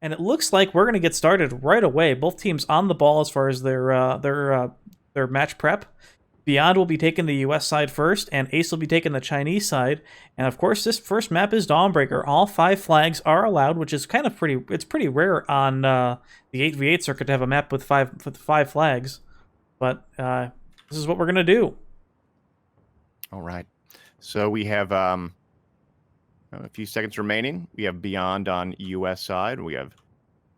And it looks like we're going to get started right away. Both teams on the ball as far as their match prep. Beyond will be taking the U.S. side first, and Ace will be taking the Chinese side. And of course, this first map is Dawnbreaker. All 5 flags are allowed, which is kind of pretty. It's pretty rare on the 8v8 circuit to have a map with five flags. But this is what we're gonna do. All right. So we have a few seconds remaining. We have Beyond on U.S. side. We have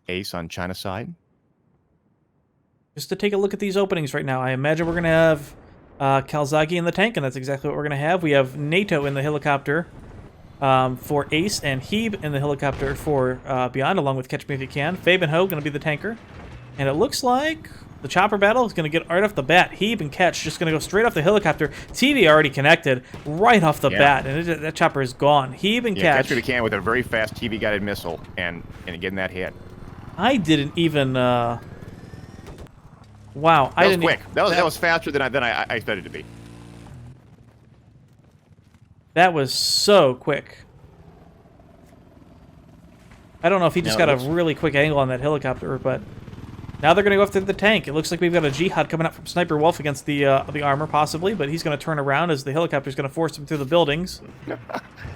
Ace on China side. Just to take a look at these openings right now, I imagine we're going to have Kalzagi in the tank, and that's exactly what we're going to have. We have NATO in the helicopter for Ace, and Heeb in the helicopter for Beyond, along with Catch Me If You Can. Fabe and Ho going to be the tanker. And it looks like the chopper battle is going to get right off the bat. Heeb and Catch just going to go straight off the helicopter. TV already connected right off the bat, and that chopper is gone. Heeb and Catch. Catch Me If You Can with a very fast TV-guided missile, and getting that hit. I didn't even... Wow, that was quick. That was faster than I expected it to be. That was so quick. I don't know if he just got a really quick angle on that helicopter, but now they're going to go after the tank. It looks like we've got a Jihad coming up from Sniper Wolf against the armor, possibly, but he's going to turn around as the helicopter is going to force him through the buildings.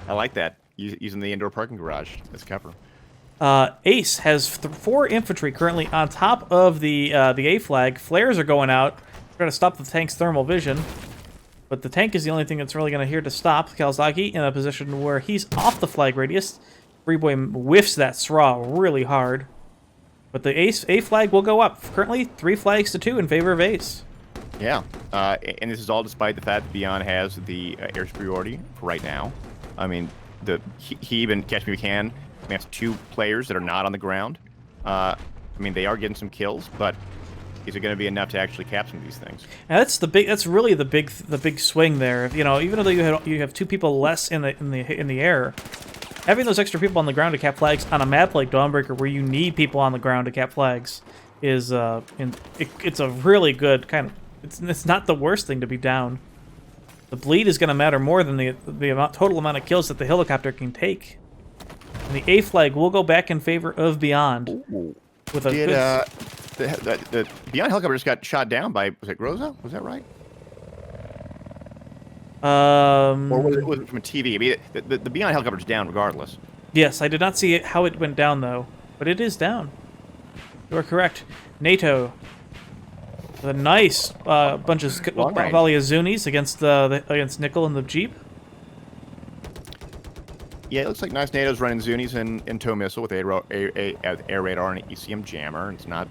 I like that. Using the indoor parking garage as cover. Ace has 4 infantry currently on top of the A flag. Flares are going out, trying to stop the tank's thermal vision. But the tank is the only thing that's really going to here to stop Kalzaki in a position where he's off the flag radius. Freeboy whiffs that straw really hard. But the A flag will go up. Currently, 3 flags to 2 in favor of Ace. Yeah, and this is all despite the fact that Beyond has the air superiority for right now. I mean, he even Catch Me If You Can. That's 2 players that are not on the ground. I mean, they are getting some kills, but is it going to be enough to actually cap some of these things? Now that's really the big swing there. You know, even though you have 2 people less in the air, having those extra people on the ground to cap flags on a map like Dawnbreaker, where you need people on the ground to cap flags, is it's a really good kind of. It's not the worst thing to be down. The bleed is going to matter more than the total amount of kills that the helicopter can take. And the A flag will go back in favor of Beyond. Ooh. With a the Beyond helicopter just got shot down by, was it Groza? Was that right? Or was it from a TV? I mean, the Beyond helicopter's down regardless. Yes, I did not see how it went down though, but it is down. You are correct. NATO, the nice bunch of volley of Zunis against Nickel and the Jeep. Yeah, it looks like nice NATO's running Zunis and tow missile with air radar and an ECM jammer. It's not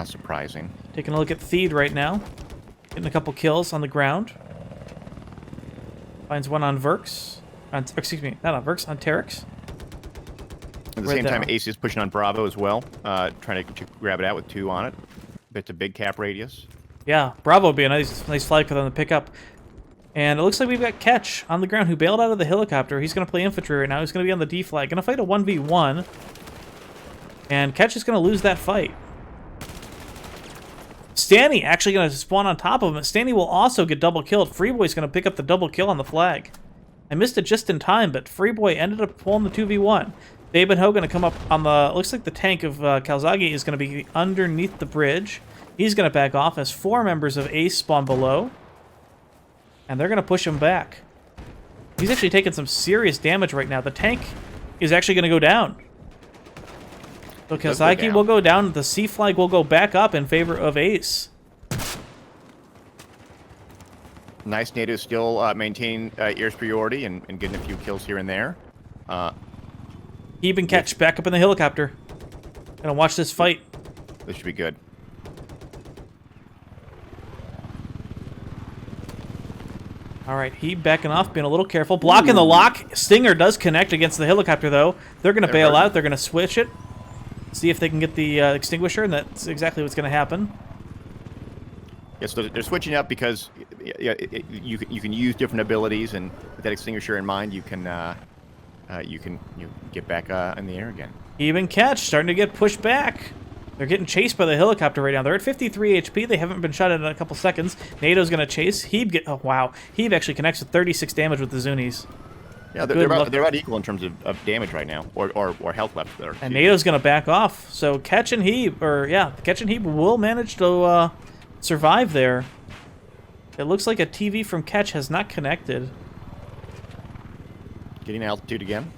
surprising. Taking a look at Theed right now, getting a couple kills on the ground. Finds one on Verx. Excuse me, not on Verx, on Terex. At the same time, Ace is pushing on Bravo as well, trying to grab it out with 2 on it. It's a big cap radius. Yeah, Bravo would be a nice flag for them to pick up. And it looks like we've got Catch on the ground who bailed out of the helicopter. He's going to play infantry right now. He's going to be on the D flag. Going to fight a 1v1. And Catch is going to lose that fight. Stanny actually going to spawn on top of him. Stanny will also get double killed. Freeboy's going to pick up the double kill on the flag. I missed it just in time, but Freeboy ended up pulling the 2v1. Babe and Ho going to come up on the... Looks like the tank of Kalzagi is going to be underneath the bridge. He's going to back off as 4 members of Ace spawn below. And they're going to push him back. He's actually taking some serious damage right now. The tank is actually going to go down. So Kalzaki will go down. The C flag will go back up in favor of Ace. Nice NATO still maintaining air superiority and getting a few kills here and there. Heeb and Catch back up in the helicopter. Gonna watch this fight. This should be good. All right, Heeb backing off, being a little careful. Blocking the lock. Stinger does connect against the helicopter, though. They're going to bail out. They're going to switch it. See if they can get the extinguisher, and that's exactly what's going to happen. Yeah, so they're switching up because you can use different abilities, and with that extinguisher in mind, you can get back in the air again. Heeb and Catch starting to get pushed back. They're getting chased by the helicopter right now. They're at 53 HP. They haven't been shot at in a couple seconds. NATO's going to chase. Heeb Heeb actually connects with 36 damage with the Zunis. Yeah, they're about equal in terms of damage right now, or health left there. And NATO's going to back off. So Catch and Heeb, Catch and Heeb will manage to survive there. It looks like a TV from Catch has not connected. Getting altitude again.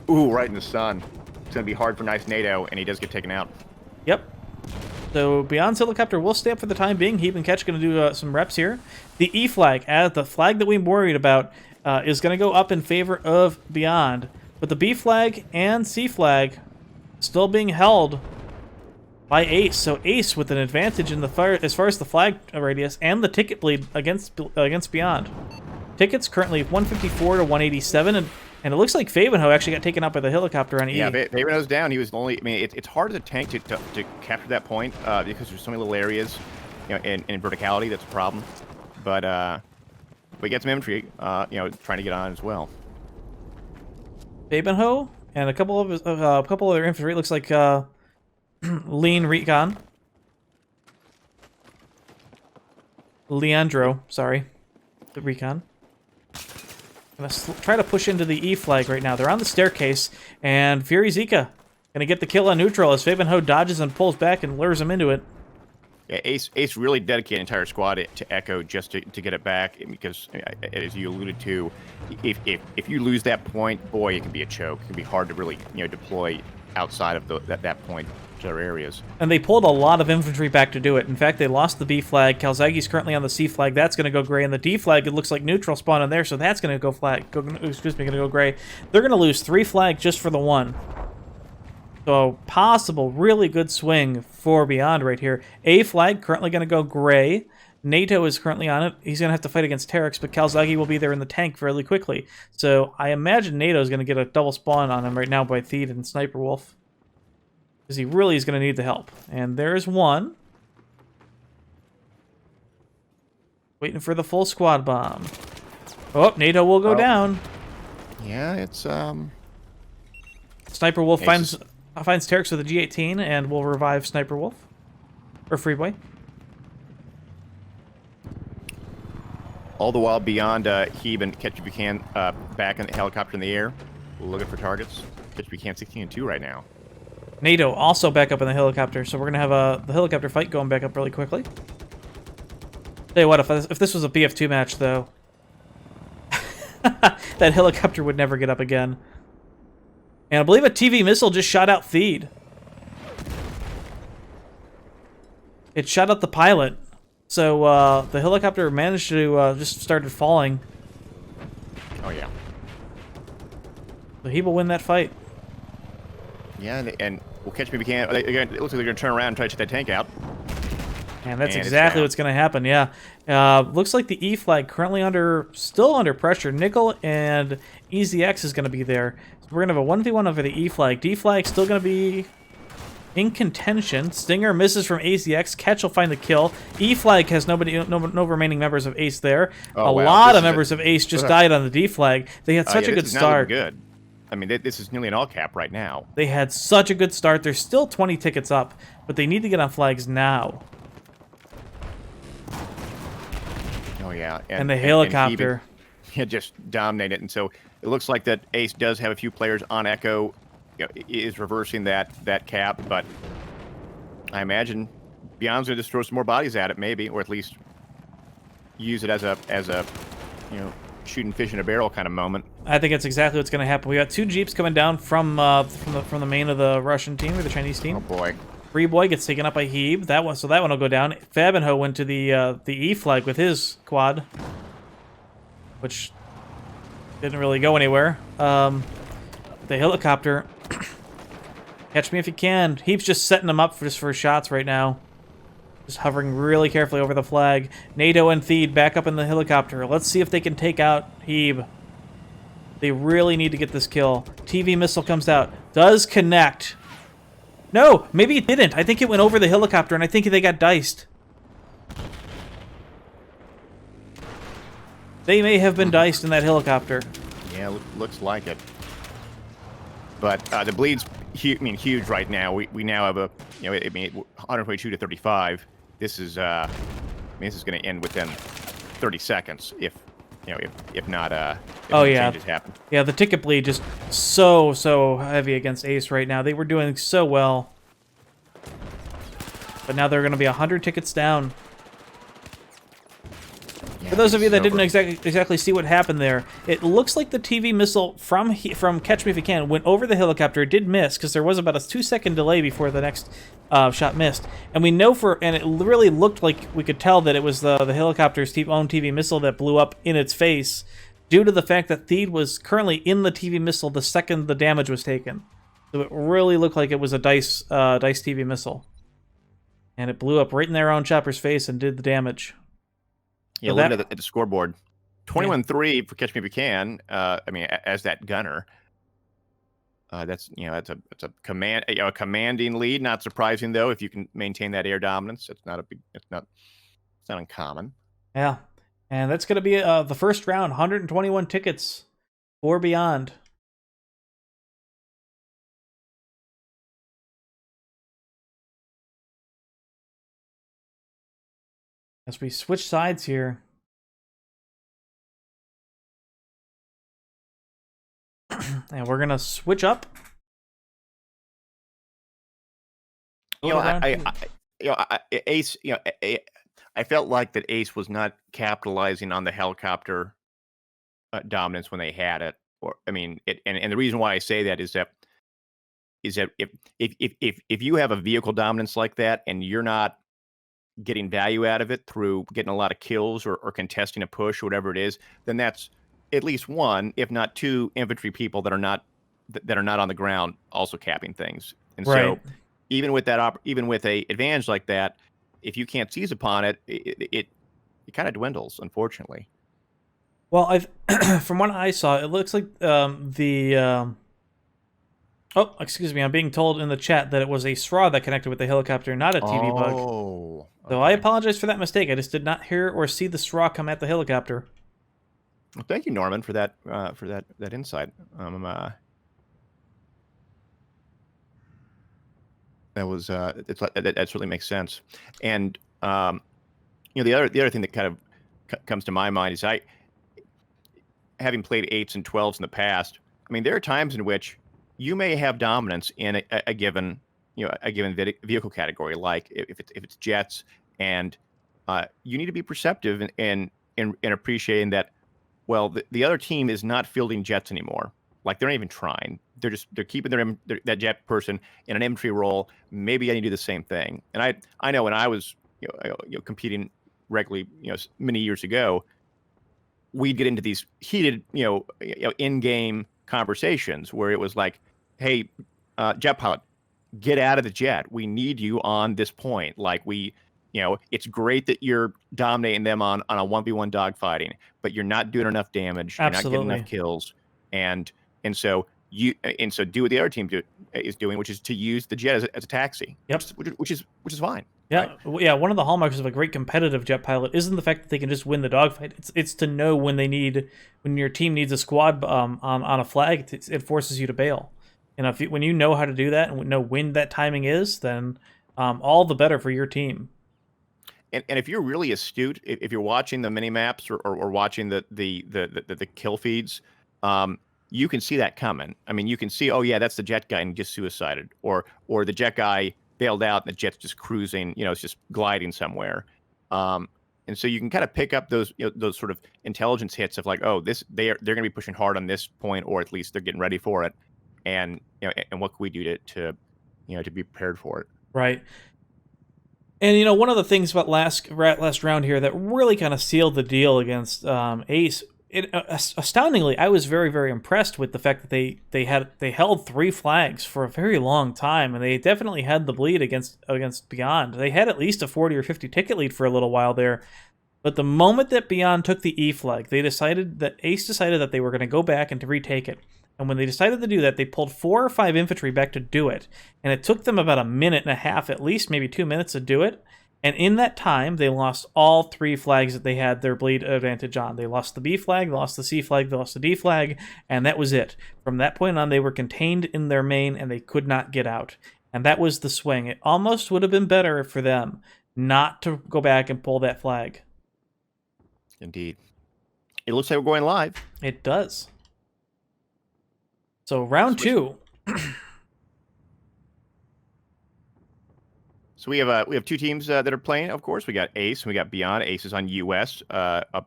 Ooh, right in the sun. It's going to be hard for nice NATO, and he does get taken out. Yep. So Beyond's helicopter will stay up for the time being. Heeb and Catch going to do some reps here. The E flag, the flag that we worried about, is going to go up in favor of Beyond. But the B flag and C flag still being held by Ace. So Ace with an advantage in the fire as far as the flag radius and the ticket bleed against Beyond. Tickets currently 154 to 187, and it looks like Favenho actually got taken out by the helicopter on E. Yeah, Favenho's down. He was only. I mean, it's hard as a tank to capture that point because there's so many little areas, you know, in verticality. That's a problem. But we get some infantry, you know, trying to get on as well. Favenho and a couple of other infantry. It looks like Lean Recon. Leandro, sorry, the Recon. Gonna try to push into the E flag right now. They're on the staircase, and Fury Zika gonna get the kill on neutral as Favenho dodges and pulls back and lures him into it. Yeah, Ace really dedicated an entire squad to Echo just to get it back, because as you alluded to, if you lose that point, boy, it can be a choke. It can be hard to really, you know, deploy outside of that point to other areas. And they pulled a lot of infantry back to do it. In fact, they lost the B flag. Kalzagi's currently on the C flag. That's going to go gray. And the D flag, it looks like neutral spawn in there, so that's going to go going to go gray. They're going to lose 3 flags just for the 1. So possible really good swing for Beyond right here. A flag currently going to go gray. NATO is currently on it. He's going to have to fight against Terex, but Kalzagi will be there in the tank fairly quickly. So I imagine NATO is going to get a double spawn on him right now by Theed and Sniper Wolf, because he really is going to need the help. And there's one. Waiting for the full squad bomb. Oh, NATO will go down. Yeah, it's Sniper Wolf finds Terex with a G18 and will revive Sniper Wolf. Or Freeboy. all the while Beyond Heeb and Catch If You Can back in the helicopter in the air, looking for targets. Catch If You Can 16-2 right now. NATO also back up in the helicopter, so we're gonna have the helicopter fight going back up really quickly. Tell you what, if this was a BF2 match, though, that helicopter would never get up again. And I believe a TV missile just shot out Theed. It shot out the pilot. So the helicopter managed to just started falling. Oh, yeah. So he will win that fight. Yeah, and we'll Catch Me If You Can. It looks like they're going to turn around and try to take that tank out. And that's exactly what's going to happen, yeah. Looks like the E flag currently still under pressure. Nickel and EZX is going to be there. So we're going to have a 1v1 over the E flag. D flag still going to be in contention. Stinger misses from AZX. Catch will find the kill. E flag has no remaining members of Ace there. Oh, a wow. lot of members of Ace just died on the D flag. They had such a good start. Good. I mean, this is nearly an all cap right now. They had such a good start. There's still 20 tickets up, but they need to get on flags now. Oh, yeah. And the helicopter. And just dominated. And so it looks like that Ace does have a few players on Echo, is reversing that cap, but I imagine Beyond's going to just throw some more bodies at it, maybe, or at least use it as a shooting fish in a barrel kind of moment. I think that's exactly what's going to happen. We got 2 Jeeps coming down from the main of the Russian team, or the Chinese team. Oh, boy. Freeboy gets taken up by Heeb. That one will go down. Fabenho went to the E flag with his quad, which didn't really go anywhere. The helicopter. Catch Me If You Can. Heeb's just setting them up for shots right now. Just hovering really carefully over the flag. NATO and Theed back up in the helicopter. Let's see if they can take out Heeb. They really need to get this kill. TV missile comes out. Does connect. No, maybe it didn't. I think it went over the helicopter, and I think they got diced. They may have been diced in that helicopter. Yeah, looks like it. But the bleed's huge right now. We now have 122 to 35. This is this is going to end within 30 seconds if if not if Oh no yeah, changes happen. yeah. The ticket bleed just so heavy against Ace right now. They were doing so well, but now they're going to be 100 tickets down. For those of you that didn't exactly see what happened there, it looks like the TV missile from Catch Me If You Can went over the helicopter. It did miss because there was about a 2-second delay before the next shot missed. And we know and it really looked like we could tell that it was the helicopter's own TV missile that blew up in its face due to the fact that Theed was currently in the TV missile the second the damage was taken. So it really looked like it was a Dice TV missile. And it blew up right in their own chopper's face and did the damage. Yeah, So looking at the scoreboard, 21-3 for Catch Me If You Can. I mean, as that gunner, that's a commanding lead. Not surprising though, if you can maintain that air dominance. It's not uncommon. Yeah, and that's going to be the first round. 121 tickets or beyond. As we switch sides here. And we're going to switch up. Ace, I felt like that Ace was not capitalizing on the helicopter dominance when they had it. Or I mean, and the reason why I say that is that if you have a vehicle dominance like that and you're not getting value out of it through getting a lot of kills or contesting a push or whatever it is, then that's at least one, if not two, infantry people that are not on the ground also capping things. And so even with a advantage like that, if you can't seize upon it, it kind of dwindles, unfortunately. Well, from what I saw, it looks like oh, excuse me. I'm being told in the chat that it was a straw that connected with the helicopter, not a TV bug. Oh. So I apologize for that mistake. I just did not hear or see the straw come at the helicopter. Well, thank you, Norman, for that insight. That was that certainly makes sense. And the other thing that kind of comes to my mind is having played 8s and 12s in the past. I mean, there are times in which you may have dominance in a given vehicle category, like if it's jets, and you need to be perceptive in appreciating that. Well, the other team is not fielding jets anymore. Like they're not even trying. They're keeping that jet person in an infantry role. Maybe I need to do the same thing. And I know when I was competing regularly many years ago, we'd get into these heated in-game conversations where it was like, hey, jet pilot, get out of the jet. We need you on this point. Like it's great that you're dominating them on a 1v1 dogfighting, but you're not doing enough damage. Absolutely. You're not getting enough kills. And so do what the other team is doing, which is to use the jet as a taxi. Yep. Which is fine. Yeah, right? Yeah. One of the hallmarks of a great competitive jet pilot isn't the fact that they can just win the dogfight. It's to know when your team needs a squad on a flag. It forces you to bail. And when you know how to do that and know when that timing is, then all the better for your team. And if you're really astute, if you're watching the mini maps or watching the kill feeds, you can see that coming. I mean, you can see, oh yeah, that's the jet guy and just suicided, or the jet guy bailed out and the jet's just cruising, it's just gliding somewhere. And so you can kind of pick up those sort of intelligence hits of like, oh, they're going to be pushing hard on this point, or at least they're getting ready for it, and and what can we do to be prepared for it. Right. And one of the things about last round here that really kind of sealed the deal against Ace. Astoundingly, I was very, very impressed with the fact that they held 3 flags for a very long time, and they definitely had the bleed against Beyond. They had at least a 40 or 50 ticket lead for a little while there, but the moment that Beyond took the E flag, Ace decided that they were going to go back and to retake it. And when they decided to do that, they pulled 4 or 5 infantry back to do it, and it took them about a minute and a half, at least maybe 2 minutes to do it. And in that time, they lost all 3 flags that they had their bleed advantage on. They lost the B flag, they lost the C flag, they lost the D flag, and that was it. From that point on, they were contained in their main, and they could not get out. And that was the swing. It almost would have been better for them not to go back and pull that flag. Indeed. It looks like we're going live. It does. So round 2. So we have 2 teams that are playing. Of course, we got Ace and we got Beyond. Ace is on US,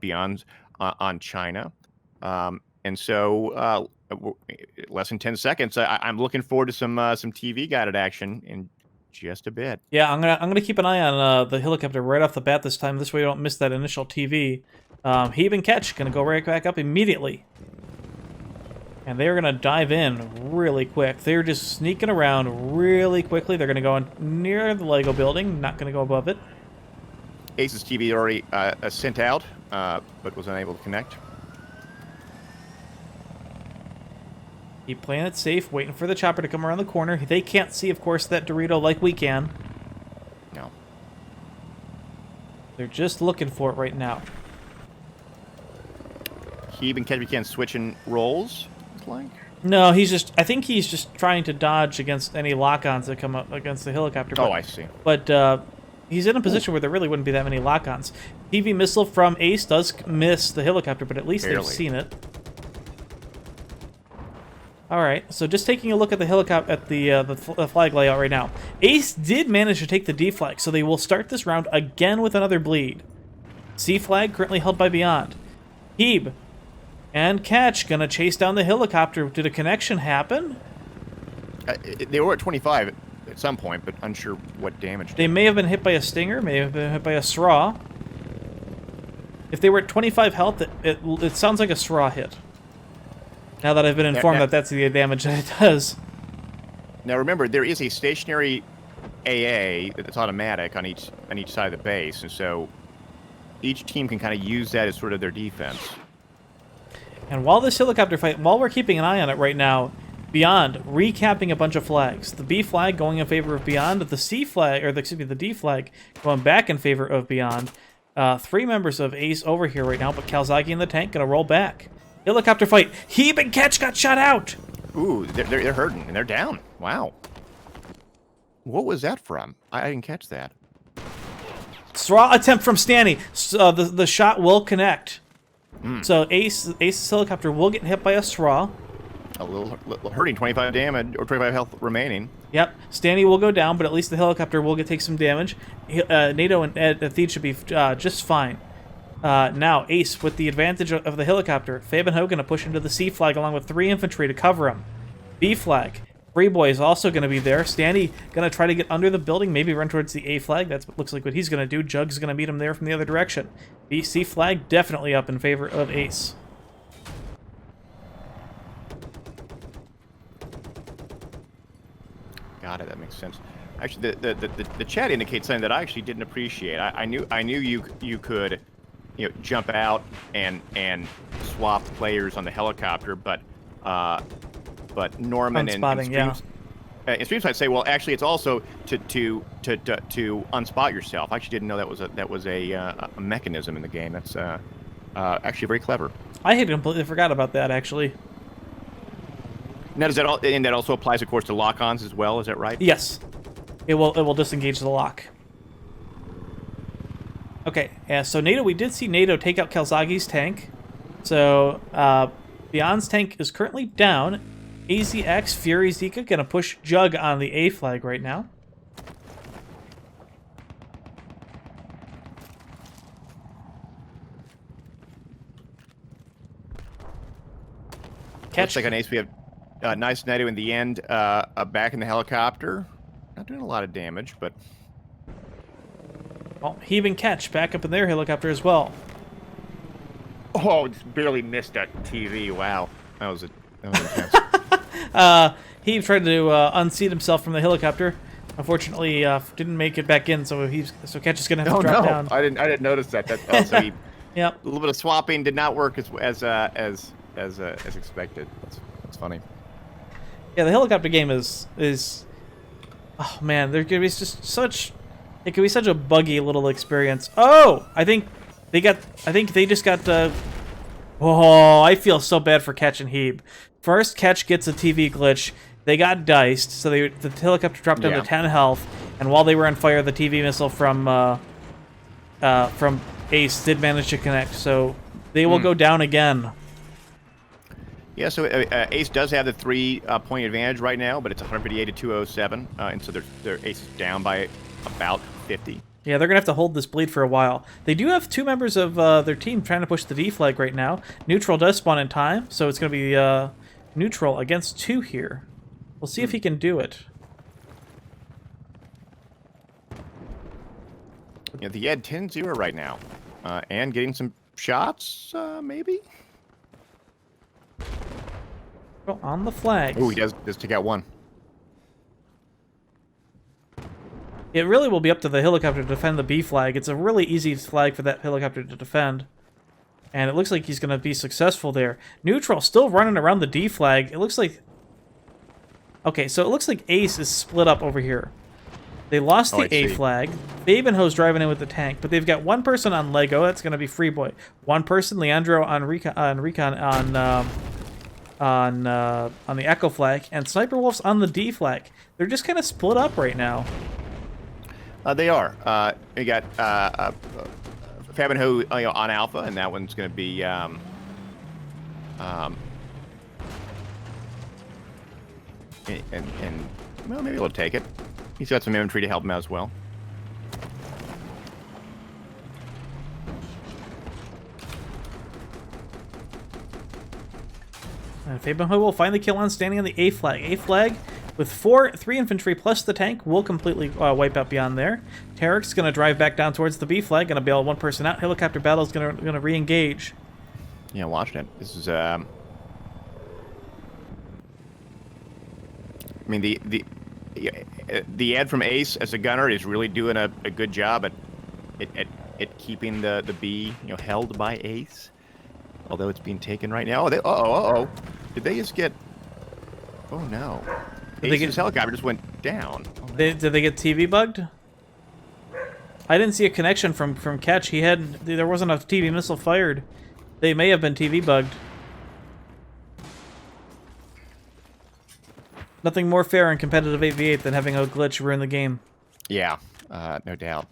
Beyond's on China, and so less than 10 seconds. I'm looking forward to some TV guided action in just a bit. Yeah, I'm gonna keep an eye on the helicopter right off the bat this time. This way, we don't miss that initial TV. Heave and Catch gonna go right back up immediately. And they're going to dive in really quick. They're just sneaking around really quickly. They're going to go near the Lego building, not going to go above it. Ace's TV already sent out, but was unable to connect. Keep playing it safe, waiting for the chopper to come around the corner. They can't see, of course, that Dorito like we can. No. They're just looking for it right now. Heave and Catch can switching roles. Like? No, I think he's just trying to dodge against any lock-ons that come up against the helicopter. But, oh, I see. But he's in a position where there really wouldn't be that many lock-ons. TV missile from Ace does miss the helicopter, but at least they've seen it. All right, so just taking a look at the helicopter at the flag layout right now. Ace did manage to take the D flag, so they will start this round again with another bleed. C flag currently held by Beyond. Heeb and Catch gonna chase down the helicopter. Did a connection happen? They were at 25 at some point, but unsure what damage. They may have been hit by a Stinger, may have been hit by a SRAW. If they were at 25 health, it sounds like a SRAW hit. Now that I've been informed that that's the damage that it does. Now remember, there is a stationary AA that's automatic on each side of the base, and so each team can kind of use that as sort of their defense. And while this helicopter fight, while we're keeping an eye on it right now, Beyond recapping a bunch of flags. The B flag going in favor of Beyond, the C flag, or the D flag going back in favor of Beyond. 3 members of Ace over here right now, but Kalzagi in the tank gonna roll back. Helicopter fight. Heeb and Catch got shot out. Ooh, they're hurting and they're down. Wow. What was that from? I didn't catch that. SRAW attempt from Stanny. The shot will connect. So Ace's helicopter will get hit by a SRAW. A little hurting, 25 damage, or 25 health remaining. Yep, Stanny will go down, but at least the helicopter will take some damage. NATO and Thied should be just fine. Now, Ace, with the advantage of the helicopter, Fabenho going to push into the C flag along with 3 infantry to cover him. B flag. Freeboy is also going to be there. Stanny going to try to get under the building, maybe run towards the A flag. That's what looks like what he's going to do. Jug's going to meet him there from the other direction. C flag definitely up in favor of Ace. Got it. That makes sense. Actually, the chat indicates something that I actually didn't appreciate. I knew you could, jump out and swap players on the helicopter, but Norman and Streams might say, well, actually, it's also to unspot yourself. I actually didn't know that was a mechanism in the game. That's actually very clever. I had completely forgot about that, actually. Now, does that and that also applies, of course, to lock-ons as well? Is that right? Yes, it will disengage the lock. Okay, yeah. So NATO, we did see NATO take out Kalzagi's tank. So Beyond's tank is currently down. AZX Fury Zika gonna push Jug on the A flag right now. Looks like on Ace we have nice NATO in the end, back in the helicopter. Not doing a lot of damage, but... Well, Heave and Catch back up in their helicopter as well. Oh, just barely missed that TV. Wow. That was intense. Heave tried to unseat himself from the helicopter. Unfortunately, didn't make it back in, so Catch is gonna have to drop down. I didn't notice that. That's also yep. A little bit of swapping did not work as expected. That's funny. Yeah, the helicopter game is oh man, there could be just such it could be such a buggy little experience. Oh, I think they just got oh, I feel so bad for Catch and Heeb. First, Catch gets a TV glitch. They got diced, so the helicopter dropped down to 10 health, and while they were on fire, the TV missile from Ace did manage to connect. So they will go down again. Yeah, so Ace does have the 3-point advantage right now, but it's 158 to 207, and so their Ace is down by about 50. Yeah, they're going to have to hold this bleed for a while. They do have 2 members of their team trying to push the D flag right now. Neutral does spawn in time, so it's going to be neutral against 2 here. We'll see if he can do it. Yeah, the Ed 10-0 right now, and getting some shots, maybe? Well, on the flag. Oh, he does take out 1. It really will be up to the helicopter to defend the B flag. It's a really easy flag for that helicopter to defend. And it looks like he's going to be successful there. Neutral still running around the D flag. It looks like... Okay, so it looks like Ace is split up over here. They lost the A flag. Fabenho's driving in with the tank, but they've got 1 person on Lego. That's going to be Freeboy. 1 person, Leandro on Recon on the Echo flag, and Sniper Wolf's on the D flag. They're just kind of split up right now. They are. We got Fabenho on Alpha, and that one's going to be and well, maybe we'll take it. He's got some infantry to help him out as well. And Fabenho will find the kill on standing on the A flag. A flag with 3 infantry plus the tank will completely wipe out beyond there. Tarek's going to drive back down towards the B flag, going to bail 1 person out. Helicopter battle is going to re-engage. Yeah, watching it. This is I mean the Ed from Ace as a gunner is really doing a good job at keeping the B held by Ace, although it's being taken right now. Oh, did they just get? Oh no. Ace's helicopter just went down. Oh, no. Did they get TV bugged? I didn't see a connection from Catch. There wasn't a TV missile fired. They may have been TV bugged. Nothing more fair in competitive 8v8 than having a glitch ruin the game. Yeah, no doubt.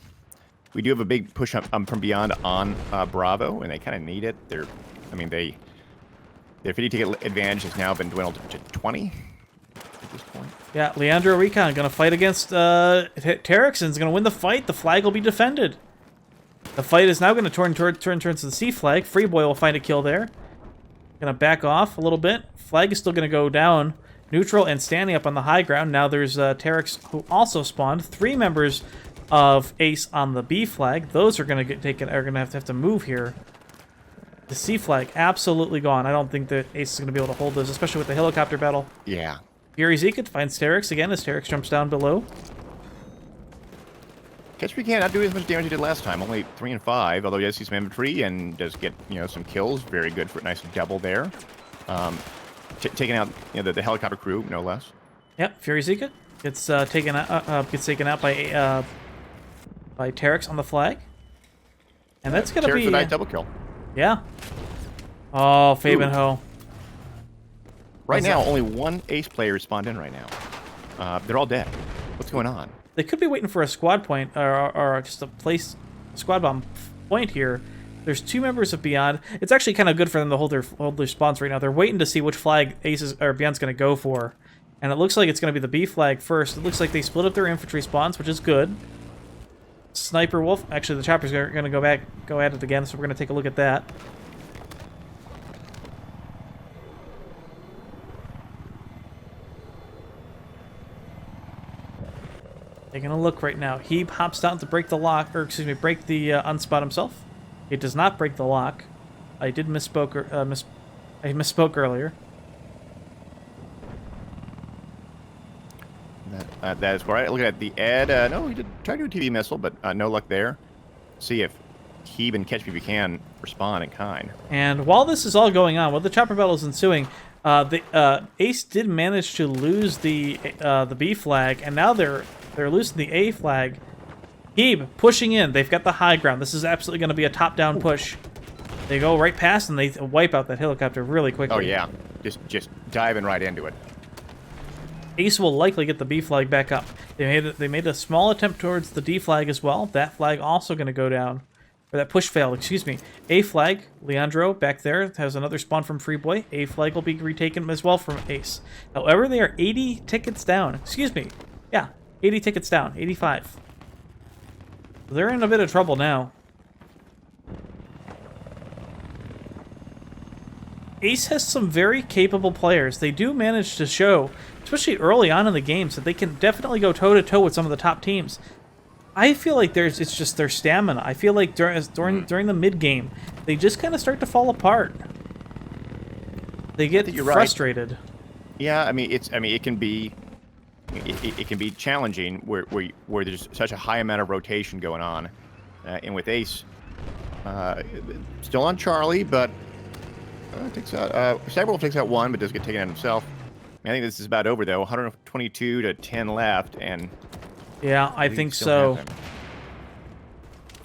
We do have a big push from beyond on Bravo, and they kind of need it. Their 50 ticket advantage has now been dwindled to 20. At this point. Yeah, Leandro Recon going to fight against Terekson's going to win the fight. The flag will be defended. The fight is now going to turn towards the C flag. Freeboy will find a kill there. Going to back off a little bit. Flag is still going to go down. Neutral and standing up on the high ground. Now there's Terex who also spawned. 3 members of Ace on the B flag. Those are going to get taken. Are going to have to move here. The C flag absolutely gone. I don't think that Ace is going to be able to hold this, especially with the helicopter battle. Yeah. Fury Zekit finds Terex again as Terex jumps down below. Catch me can not do as much damage he did last time. Only 3 and 5, although he does see some infantry and does get some kills. Very good for a nice double there. Taking out the helicopter crew, no less. Yep, Fury Zekit gets taken out by Terex on the flag, and that's gonna Terex be a nice double kill. Yeah. Oh, Fabenho. Right now, only 1 Ace player spawned in right now. They're all dead. What's going on? They could be waiting for a squad point or just a squad bomb point here. There's 2 members of Beyond. It's actually kind of good for them to hold their spawns right now. They're waiting to see which flag Beyond's going to go for. And it looks like it's going to be the B flag first. It looks like they split up their infantry spawns, which is good. Sniper Wolf. Actually, the choppers are going to go at it again, so we're going to take a look at that. Taking a look right now. He hops down to break the lock, or excuse me, break the unspot himself. It does not break the lock. I did misspoke earlier. That is correct. Look at the Ed. No, he did try to do a TV missile, but no luck there. See if Heeb and Catch Me If You Can respond in kind. And while this is all going on, while the chopper battle is ensuing, the Ace did manage to lose the B flag, and now they're losing the A flag. Heeb pushing in. They've got the high ground. This is absolutely going to be a top-down push. They go right past and they wipe out that helicopter really quickly. Oh yeah, just diving right into it. Ace will likely get the B flag back up. They made a small attempt towards the D flag as well. That flag also going to go down. or that push failed, excuse me. A flag, Leandro back there has another spawn from Freeboy. A flag will be retaken as well from Ace. However, they are 80 tickets down. Excuse me. Yeah, 80 tickets down, 85. They're in a bit of trouble now. Ace has some very capable players. They do manage to show, especially early on in the games, that they can definitely go toe-to-toe with some of the top teams. I feel like it's just their stamina. I feel like during the mid game, they just kind of start to fall apart. They get frustrated. Right. Yeah, I mean it can be challenging where there's such a high amount of rotation going on, and with Ace still on Charlie, but Cyberwolf takes out one, but does get taken out himself. I think this is about over though. 122 to 10 left, and yeah, I think so.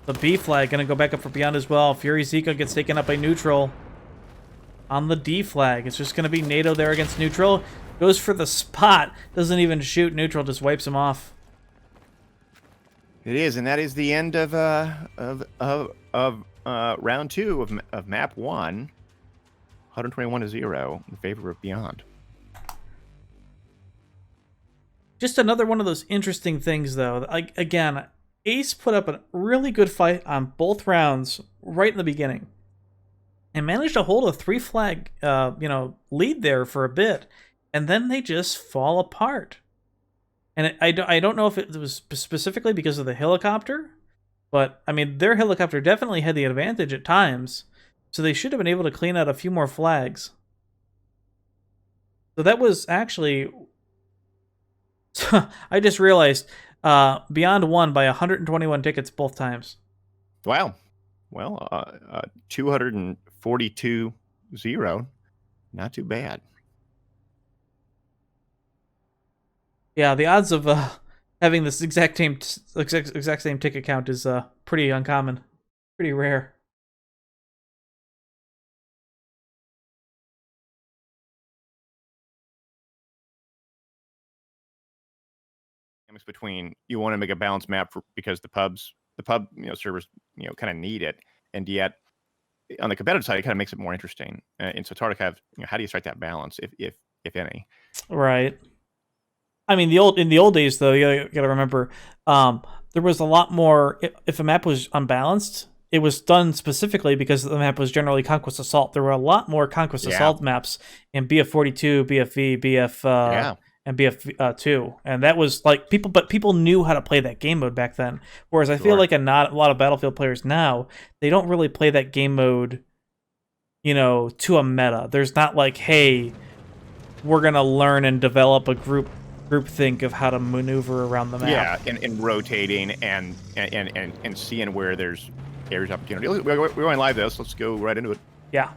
The B flag gonna go back up for Beyond as well. Fury Zika gets taken up by Neutral. On the D flag, it's just gonna be NATO there against Neutral. Goes for the spot, doesn't even shoot. Neutral just wipes him off. It is, and that is the end of round 2 of map 1. 121 to 0 in favor of Beyond. Just another one of those interesting things, though. Again, Ace put up a really good fight on both rounds right in the beginning, and managed to hold a 3-flag, lead there for a bit, and then they just fall apart. And I don't know if it was specifically because of the helicopter, but I mean their helicopter definitely had the advantage at times, so they should have been able to clean out a few more flags. So that was actually. I just realized Beyond won by 121 tickets both times. Wow. Well, 242-0. Not too bad. Yeah, the odds of having this exact same ticket count is pretty uncommon. Pretty rare. Between you want to make a balanced map because the pub servers kind of need it, and yet on the competitive side it kind of makes it more interesting, and so it's hard to have how do you strike that balance if any. Right. I mean in the old days though, you gotta remember there was a lot more. If a map was unbalanced, it was done specifically because the map was generally Conquest Assault. There were a lot more Conquest Assault maps in BF42, BFV, BF and BF2, and that was like people knew how to play that game mode back then. Whereas I feel like a lot of Battlefield players now, they don't really play that game mode, to a meta. There's not like, hey, we're gonna learn and develop a group think of how to maneuver around the map. Yeah, and rotating and seeing where there's areas of opportunity. We're going live though, so let's go right into it. Yeah,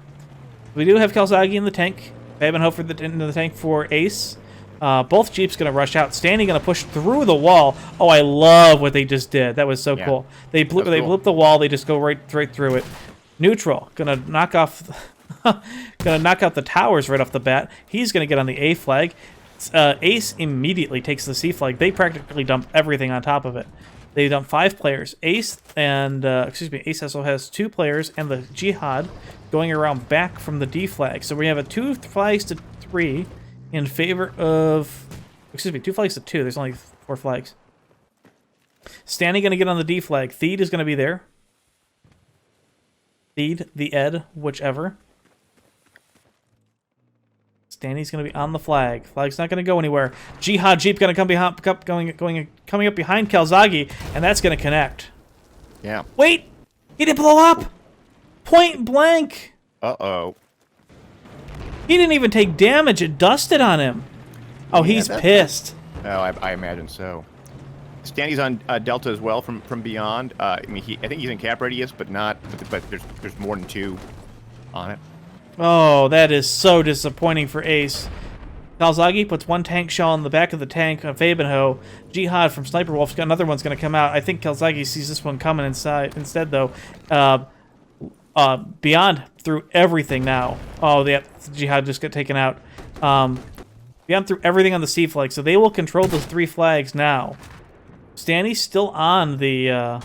we do have Kalzagi in the tank. Fabenhofer in the tank for Ace. Both Jeeps going to rush out. Stanley going to push through the wall. Oh, I love what they just did. That was so cool. They blew up the wall. They just go right through it. Neutral going to knock out the towers right off the bat. He's going to get on the A flag. Ace immediately takes the C flag. They practically dump everything on top of it. They dump 5 players. Ace also has 2 players and the Jihad going around back from the D flag. So we have a 2 flags to 3. In favor of... 2 flags to 2. There's only 4 flags. Stanley going to get on the D flag. Theed is going to be there. Theed, the Ed, whichever. Stanley's going to be on the flag. Flag's not going to go anywhere. Jihad Jeep going to come coming up behind Kalzagi, and that's going to connect. Yeah. Wait! He didn't blow up! Point blank! Uh-oh. He didn't even take damage. It dusted on him. Oh, he's pissed. Oh, I imagine so. Stanley's on Delta as well from Beyond. I think he's in cap radius, but not. But there's more than 2 on it. Oh, that is so disappointing for Ace. Kalzagi puts 1 tank shell in the back of the tank on Fabenho. Jihad from Sniper Wolf, another one's going to come out. I think Kalzagi sees this one coming instead, though. Beyond threw everything now. Oh, the Jihad just got taken out. Beyond threw everything on the C flag, so they will control those 3 flags now. Stanley's still on the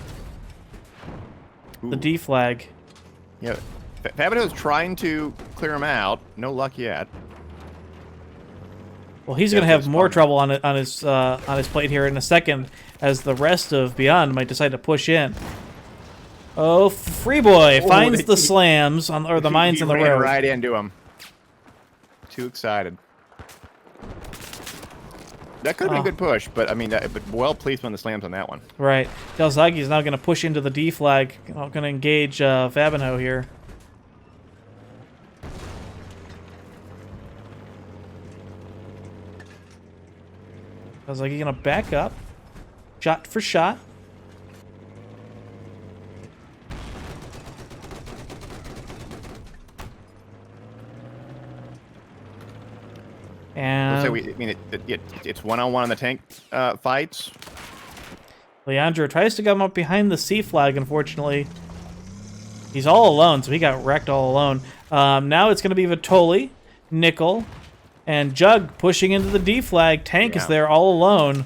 the D flag. Yeah, Fabino's trying to clear him out. No luck yet. Well, he's going to have more trouble on his plate here in a second, as the rest of Beyond might decide to push in. Oh, Freeboy finds the slams or the mines on the road. Right into him. Too excited. That could have been a good push, but I mean, but well placed on the slams on that one. Right. Kalzagi is now going to push into the D flag. Going to engage Fabino here. Kalzagi going to back up, shot for shot. And it's one-on-one on the tank fights. Leandro tries to come up behind the C flag, unfortunately. He's all alone, so he got wrecked all alone. Now it's going to be Vitoli, Nickel, and Jug pushing into the D flag. Tank is there all alone.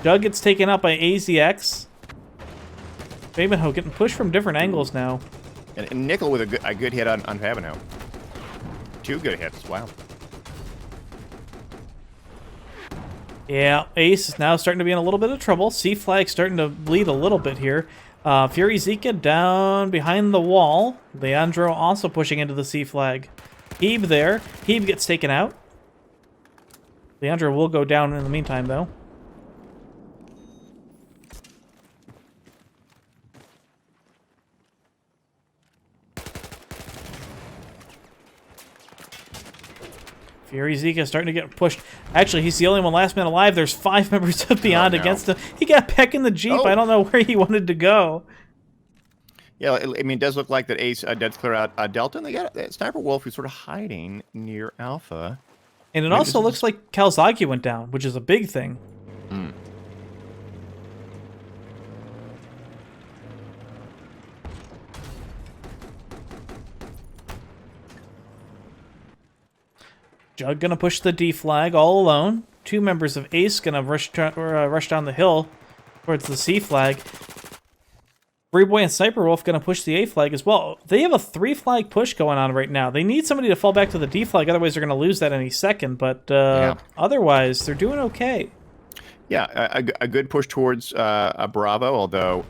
Jug gets taken out by AZX. Fabinho getting pushed from different angles now. And Nickel with a good hit on Fabinho. 2 good hits, wow. Yeah, Ace is now starting to be in a little bit of trouble. C flag starting to bleed a little bit here. Fury Zika down behind the wall. Leandro also pushing into the C flag. Hebe there. Hebe gets taken out. Leandro will go down in the meantime, though. Fury Zika starting to get pushed. Actually, he's the only one last man alive. There's 5 members of Beyond against him. He got back in the Jeep. I don't know where he wanted to go. Yeah, I mean, it does look like that Ace dead clear out Delta, and they got Sniper Wolf who's sort of hiding near Alpha. And it also looks like Kalzagi went down, which is a big thing. Hmm. Jug gonna push the D flag all alone. 2 members of Ace gonna rush down the hill towards the C flag. Freeboy and Sniper Wolf gonna push the A flag as well. They have a 3 flag push going on right now. They need somebody to fall back to the D flag, otherwise they're gonna lose that any second. But otherwise, they're doing okay. Yeah, a good push towards a Bravo, although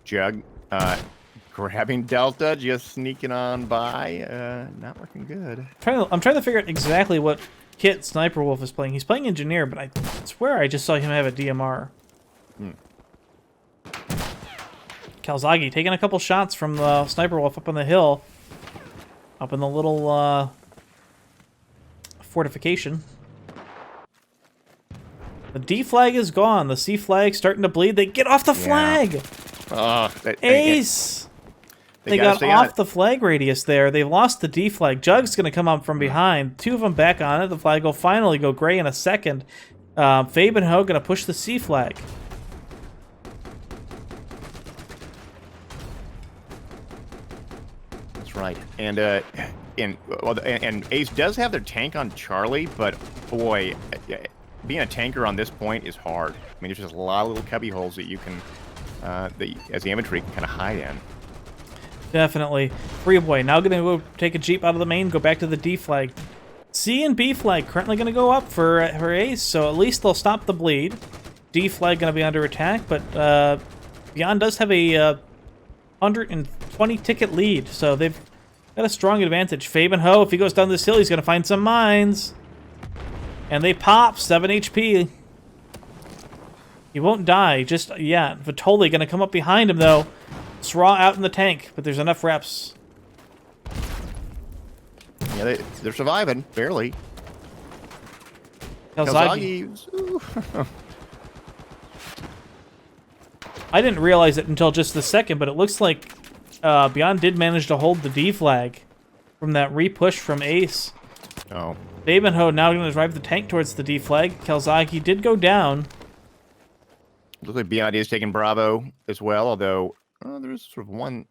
Jug grabbing Delta, just sneaking on by, not looking good. I'm trying to figure out exactly what kit Sniper Wolf is playing. He's playing Engineer, but I swear I just saw him have a DMR. Kalzagi taking a couple shots from the Sniper Wolf up on the hill. Up in the little fortification. The D flag is gone. The C flag starting to bleed. They get off the flag! Ace! They got off the flag radius there. They lost the D flag. Jug's going to come up from behind. 2 of them back on it. The flag will finally go gray in a second. Fabinho going to push the C flag. That's right. And Ace does have their tank on Charlie, but boy, being a tanker on this point is hard. I mean, there's just a lot of little cubby holes that you can, as the infantry, can kind of hide in. Definitely. Freeboy now going to go take a Jeep out of the main, go back to the D flag. C and B flag currently going to go up for Ace, so at least they'll stop the bleed. D flag going to be under attack, but Beyond does have a 120 ticket lead, so they've got a strong advantage. Fabinho, if he goes down this hill, he's going to find some mines. And they pop, 7 HP. He won't die just yet. Vitoli going to come up behind him, though. Sraw out in the tank, but there's enough reps. Yeah, they're surviving, barely. Kalzagi. I didn't realize it until just the second, but it looks like Beyond did manage to hold the D flag from that re-push from Ace. Oh. Fabinho now going to drive the tank towards the D flag. Kalzagi did go down. Looks like Beyond is taking Bravo as well, although there's sort of one.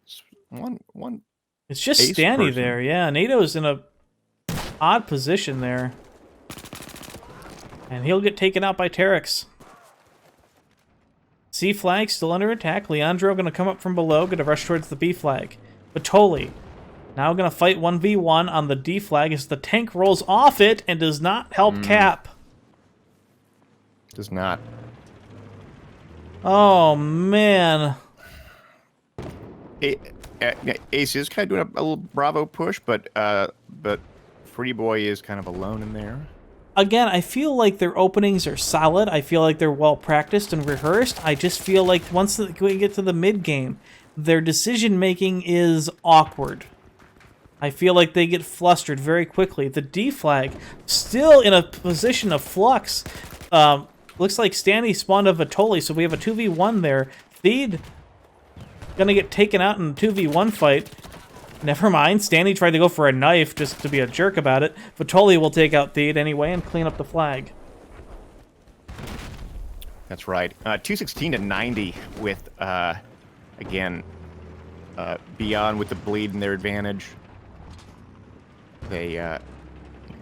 It's just Ace Stanny person there, yeah. NATO's in a odd position there. And he'll get taken out by Terex. C flag still under attack. Leandro going to come up from below, going to rush towards the B flag. Vitoli now going to fight 1v1 on the D flag as the tank rolls off it and does not help Cap. Does not. Oh, man. Ace is kind of doing a little Bravo push, but Free Boy is kind of alone in there. Again, I feel like their openings are solid. I feel like they're well practiced and rehearsed. I just feel like once we get to the mid game, their decision making is awkward. I feel like they get flustered very quickly. The D flag still in a position of flux. Looks like Stanley spawned a Vitoli, so we have a 2v1 there. Theed gonna get taken out in a 2v1 fight. Never mind, Stanley tried to go for a knife just to be a jerk about it. Vitoli will take out Theed anyway and clean up the flag. That's right. 216 to 90 with, again, Beyond with the bleed in their advantage. They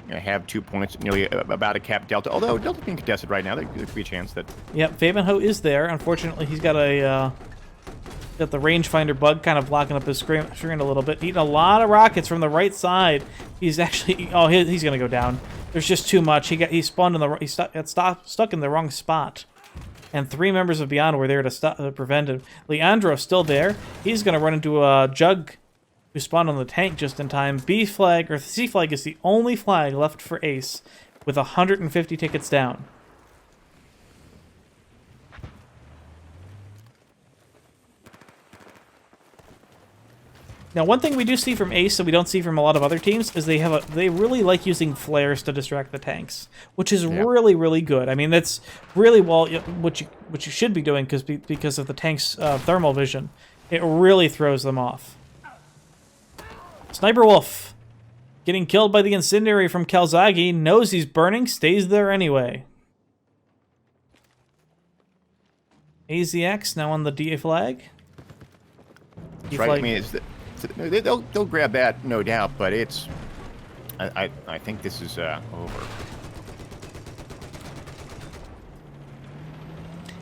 have 2 points, nearly about a cap Delta. Although Delta's being contested right now, there could be a chance that... Yep, Favenho is there. Unfortunately, he's got a got the rangefinder bug kind of blocking up his screen a little bit. Eating a lot of rockets from the right side. He's actually... Oh, he's going to go down. There's just too much. He spawned in the... He stuck in the wrong spot. And 3 members of Beyond were there to prevent him. Leandro's still there. He's going to run into a Jug who spawned on the tank just in time. B flag, or C flag, is the only flag left for Ace with 150 tickets down. Now, one thing we do see from Ace that we don't see from a lot of other teams is they really like using flares to distract the tanks, which is really, really good. I mean, that's really what you should be doing because of the tank's thermal vision. It really throws them off. Sniper Wolf getting killed by the incendiary from Kalzagi, knows he's burning, stays there anyway. AZX now on the DA flag. That's right. I mean, they'll grab that, no doubt, but it's... I think this is over.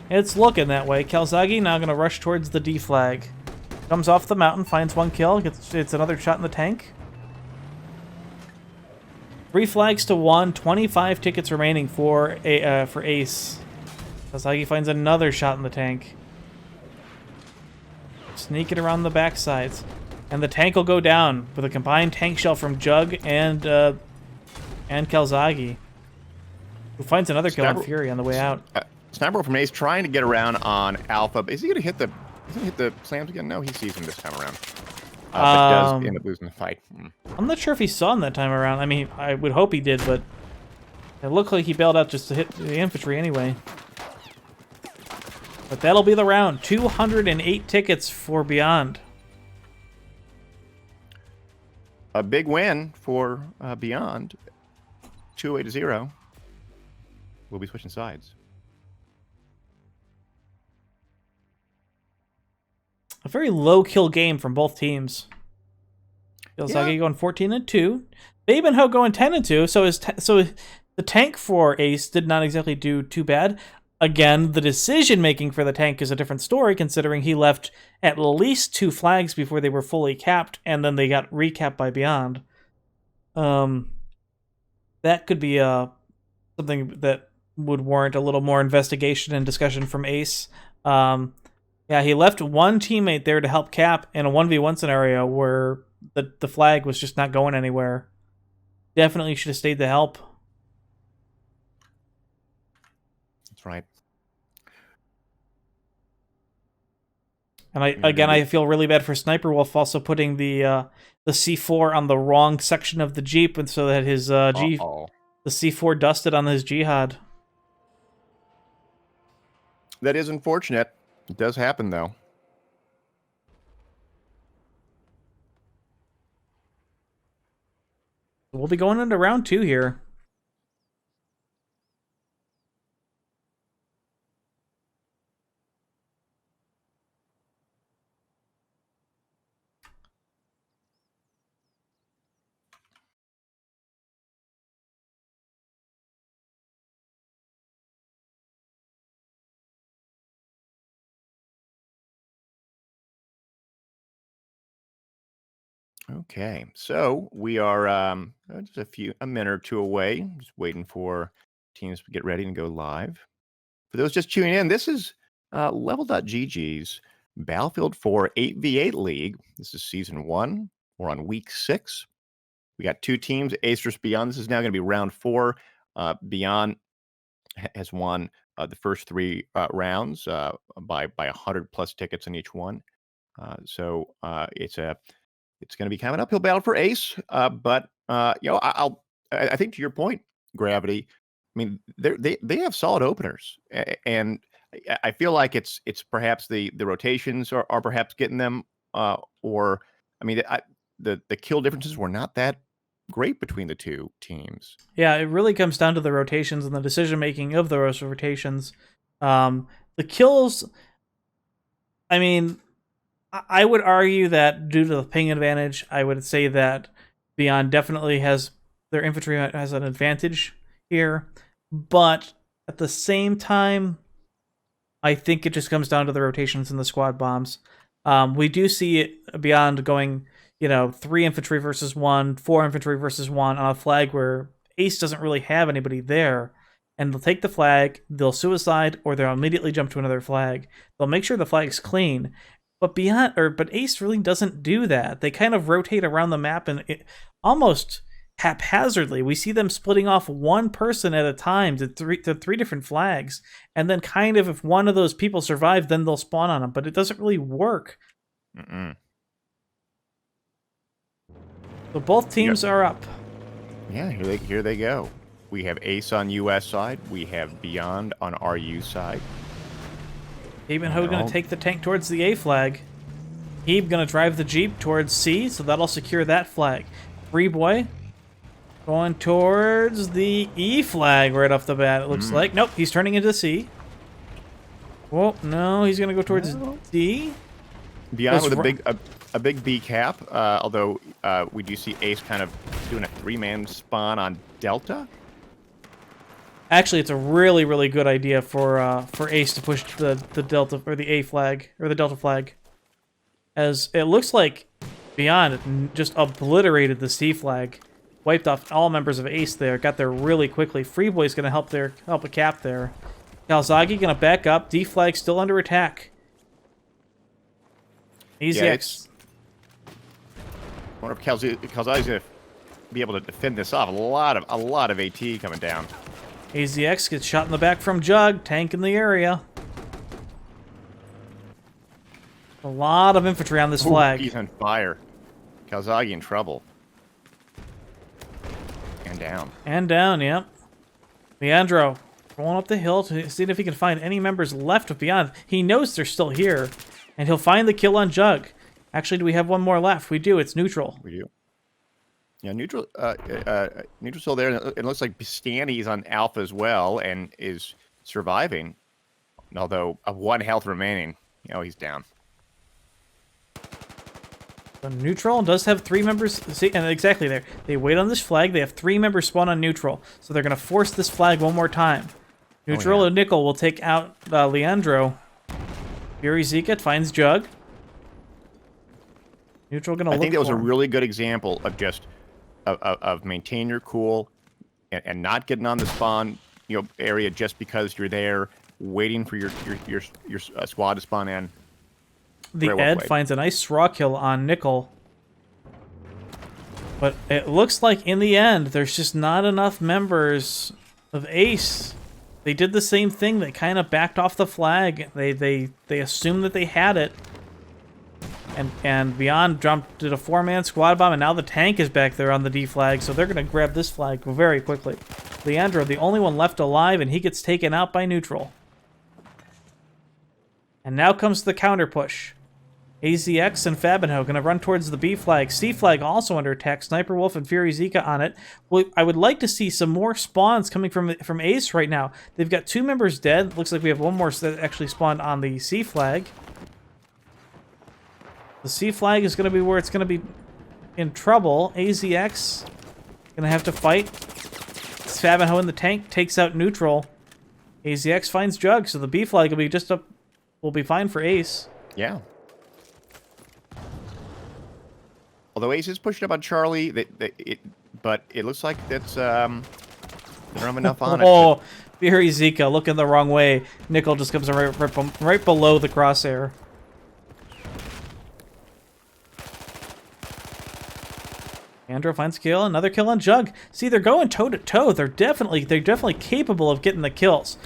It's looking that way. Kalzagi now going to rush towards the D flag. Comes off the mountain, finds 1 kill, gets another shot in the tank. 3 flags to 1, 25 tickets remaining for Ace. Kalzagi finds another shot in the tank. Sneaking around the backsides. And the tank will go down with a combined tank shell from Jug and Kalzagi, who finds another kill on Fury on the way out. Sniper from Ace trying to get around on Alpha. Is he going to hit the slams again? No, he sees him this time around. But does end up losing the fight. I'm not sure if he saw him that time around. I mean, I would hope he did, but it looked like he bailed out just to hit the infantry anyway. But that'll be the round. 208 tickets for Beyond. A big win for Beyond. 2-0. We'll be switching sides. A very low kill game from both teams. Kalzagi going 14-2. Babenho going 10-2. So the tank for Ace did not exactly do too bad. Again, the decision-making for the tank is a different story, considering he left at least 2 flags before they were fully capped, and then they got recapped by Beyond. That could be something that would warrant a little more investigation and discussion from Ace. Yeah, he left 1 teammate there to help cap in a 1v1 scenario where the flag was just not going anywhere. Definitely should have stayed to help. Right. And I feel really bad for Sniper Wolf also putting the C4 on the wrong section of the Jeep, and so that his the C4 dusted on his Jihad. That is unfortunate. It does happen though. We'll be going into round 2 here. Okay, so we are just a minute or two away. Just waiting for teams to get ready and go live. For those just tuning in, this is Level.GG's Battlefield 4 8v8 League. This is Season 1. We're on Week 6. We got two teams, Ace versus Beyond. This is now going to be Round 4. Beyond has won the first 3 rounds by 100+ tickets in each one. So it's going to be kind of an uphill battle for Ace. But I think to your point, Gravity. I mean, they have solid openers, and I feel like it's perhaps the rotations are perhaps getting them, or I mean, the kill differences were not that great between the two teams. Yeah, it really comes down to the rotations and the decision making of those rotations. The kills, I mean, I would argue that due to the ping advantage, I would say that Beyond definitely has their infantry has an advantage here. But at the same time, I think it just comes down to the rotations and the squad bombs. We do see it Beyond going, 3 infantry versus 1, 4 infantry versus 1 on a flag where Ace doesn't really have anybody there. And they'll take the flag, they'll suicide, or they'll immediately jump to another flag. They'll make sure the flag's clean. But Ace really doesn't do that. They kind of rotate around the map and almost haphazardly. We see them splitting off one person at a time to three different flags, and then kind of if one of those people survive, then they'll spawn on them. But it doesn't really work. So both teams are up. Yeah, here they go. We have Ace on US side. We have Beyond on RU side. Eben Ho going to take the tank towards the A flag. Heeb going to drive the Jeep towards C, so that'll secure that flag. Free Boy going towards the E flag right off the bat, it looks like. Nope, he's turning into C. Oh, no, he's going to go towards D. Beyond with a big B cap, although we do see Ace kind of doing a 3-man spawn on Delta. Actually, it's a really, really good idea for Ace to push the Delta or the A flag or the Delta flag, as it looks like Beyond just obliterated the C flag, wiped off all members of Ace there, got there really quickly. Freeboy's gonna help a cap there. Kalzagi gonna back up. D flag still under attack. Easy X. I wonder if Kalzagi's gonna be able to defend this off. A lot of AT coming down. AZX gets shot in the back from Jug, tank in the area. A lot of infantry on this flag. He's on fire. Kalzagi in trouble. And down. And down, yep. Leandro rolling up the hill to see if he can find any members left of Beyond. He knows they're still here, and he'll find the kill on Jug. Actually, do we have one more left? We do. It's Neutral. We do. Yeah, Neutral still there. It looks like Stanny's on Alpha as well and is surviving. Although, 1 health remaining. Oh, he's down. So Neutral does have 3 members. See, and exactly there. They wait on this flag. They have 3 members spawn on Neutral. So they're going to force this flag one more time. Neutral and Nickel will take out Leandro. Fury Zika finds Jug. Neutral going to look. I think that was a really good example of just of maintain your cool and not getting on the spawn area just because you're there waiting for your squad to spawn in. The Ed finds a nice raw kill on Nickel. But it looks like in the end there's just not enough members of Ace. They did the same thing. They kind of backed off the flag. They assumed that they had it. And Beyond did a 4-man squad bomb, and now the tank is back there on the D flag, so they're going to grab this flag very quickly. Leandro, the only one left alive, and he gets taken out by Neutral. And now comes the counter push. AZX and Fabinho going to run towards the B flag. C flag also under attack. Sniper Wolf and Fury Zika on it. Well, I would like to see some more spawns coming from Ace right now. They've got 2 members dead. Looks like we have 1 more that actually spawned on the C flag. The C flag is going to be where it's going to be in trouble. AZX going to have to fight. Fabinho in the tank takes out Neutral. AZX finds Jug, so the B flag will be fine for Ace. Yeah. although Ace is pushing up on Charlie, but it looks like that's they don't have enough on it. Oh, Fury Zika looking the wrong way. Nickel just comes right below the crosshair. Andrew finds a kill, another kill on Jug. See, they're going toe to toe. They're definitely capable of getting the kills.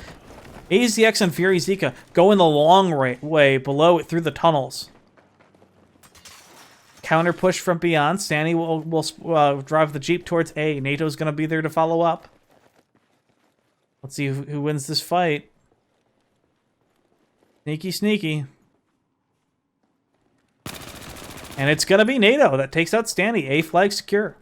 AZX and Fury Zika going the long way below it through the tunnels. Counter push from beyond. Stanny will drive the Jeep towards A. NATO's going to be there to follow up. Let's see who wins this fight. Sneaky, sneaky. And it's going to be NATO that takes out Stanny. A flag secure.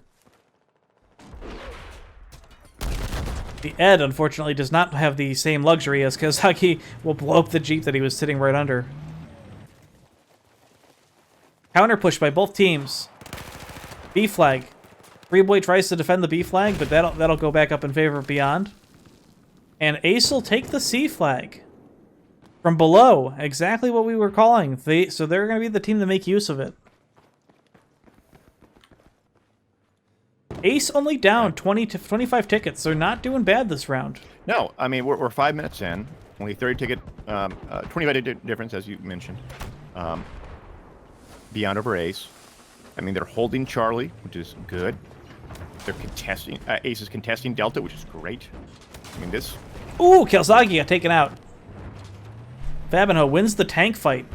The Ed, unfortunately, does not have the same luxury as Kazaki will blow up the Jeep that he was sitting right under. Counter push by both teams. B flag. Freeboy tries to defend the B flag, but that'll go back up in favor of Beyond. And Ace will take the C flag. From below. Exactly what we were calling. So they're going to be the team to make use of it. Ace only down 20 to 25 tickets. They're not doing bad this round. No, I mean, we're 5 minutes in. Only 30 ticket, 25 ticket difference, as you mentioned. Beyond over Ace. I mean, they're holding Charlie, which is good. They're contesting, Ace is contesting Delta, which is great. I mean, this... Ooh, Kelzagi got taken out. Fabinho wins the tank fight.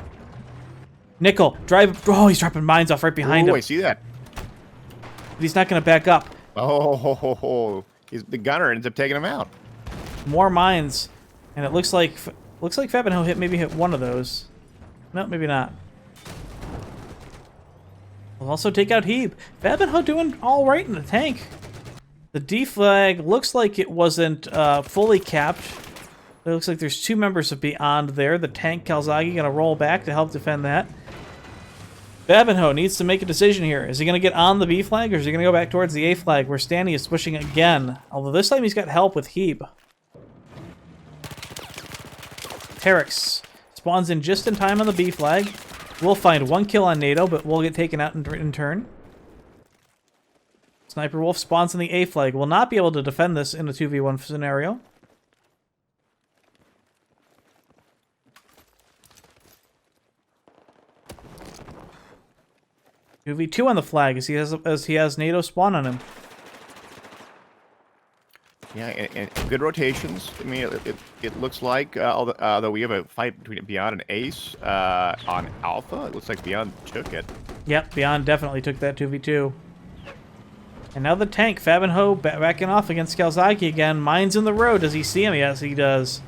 Nickel, drive... Oh, he's dropping mines off right behind him. I see that. But he's not going to back up. Oh, the gunner ends up taking him out. More mines. And it looks like Fabinho maybe hit one of those. No, maybe not. We'll also take out Heeb. Fabinho doing all right in the tank. The D flag looks like it wasn't fully capped. It looks like there's 2 members of Beyond there. The tank Kalzagi going to roll back to help defend that. Fabinho needs to make a decision here. Is he going to get on the B flag or is he going to go back towards the A flag where Stanley is pushing again? Although this time he's got help with Heeb. Terex spawns in just in time on the B flag. We'll find 1 kill on NATO, but we'll get taken out in turn. Sniper Wolf spawns on the A flag. Will not be able to defend this in a 2v1 scenario. UV2 on the flag as he has NATO spawn on him. Yeah, and good rotations. I mean, it looks like, although we have a fight between Beyond and Ace on Alpha, it looks like Beyond took it. Yep, Beyond definitely took that 2v2. And now the tank, Fabinho backing off against Kalzaki again. Mines in the road. Does he see him? Yes, he does.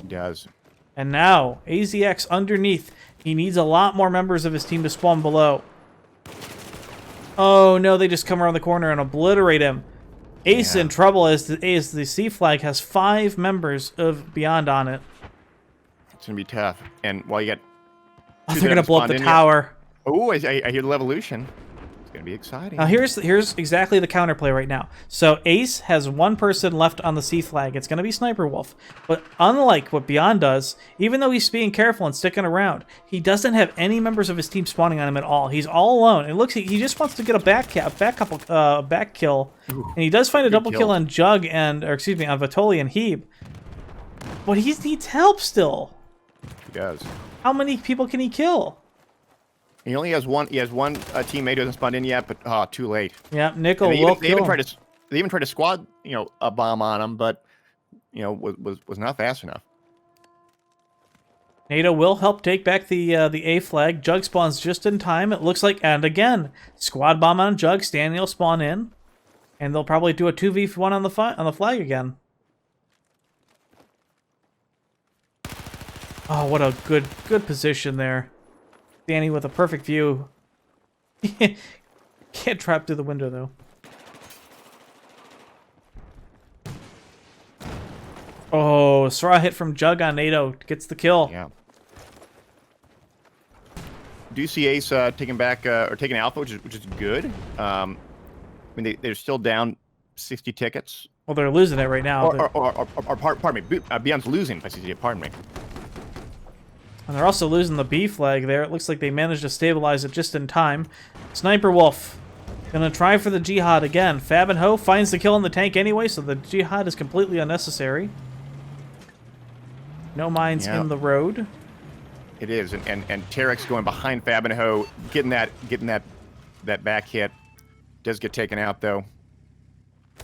He does. And now, AZX underneath. He needs a lot more members of his team to spawn below. Oh no, they just come around the corner and obliterate him. Ace in trouble as the C flag has 5 members of Beyond on it. It's going to be tough. And while you get... Oh, they're going to blow up the tower. Oh, I hear the Levolution. It's going to be exciting. Now here's exactly the counterplay right now. So Ace has 1 person left on the C flag. It's going to be Sniper Wolf. But unlike what Beyond does, even though he's being careful and sticking around, he doesn't have any members of his team spawning on him at all. He's all alone. It looks like he just wants to get a back kill. Ooh, and he does find a double kill on Jug on Vitoli and Heeb. But he needs help still. He does. How many people can he kill? He only has one. He has one teammate who hasn't spawned in yet, but too late. Yeah, Nickel they will even tried to. They even tried to squad, a bomb on him, but was not fast enough. NATO will help take back the A flag. Jug spawns just in time. It looks like, and again, squad bomb on Jug. Stanley will spawn in, and they'll probably do a 2v1 on the flag again. Oh, what a good position there. Danny with a perfect view. Can't trap through the window, though. Oh, straw hit from Jug on NATO. Gets the kill. Yeah. Do you see Ace taking back or taking Alpha, which is good? I mean, they're still down 60 tickets. Well, they're losing it right now. Or pardon me, Beyond's losing by 60. Pardon me. And they're also losing the B flag there. It looks like they managed to stabilize it just in time. Sniper Wolf gonna try for the Jihad again. Fab and Ho finds the kill on the tank anyway, so the Jihad is completely unnecessary. No mines in the road. It is, and Terex going behind Fab and Ho, getting that back hit. Does get taken out though.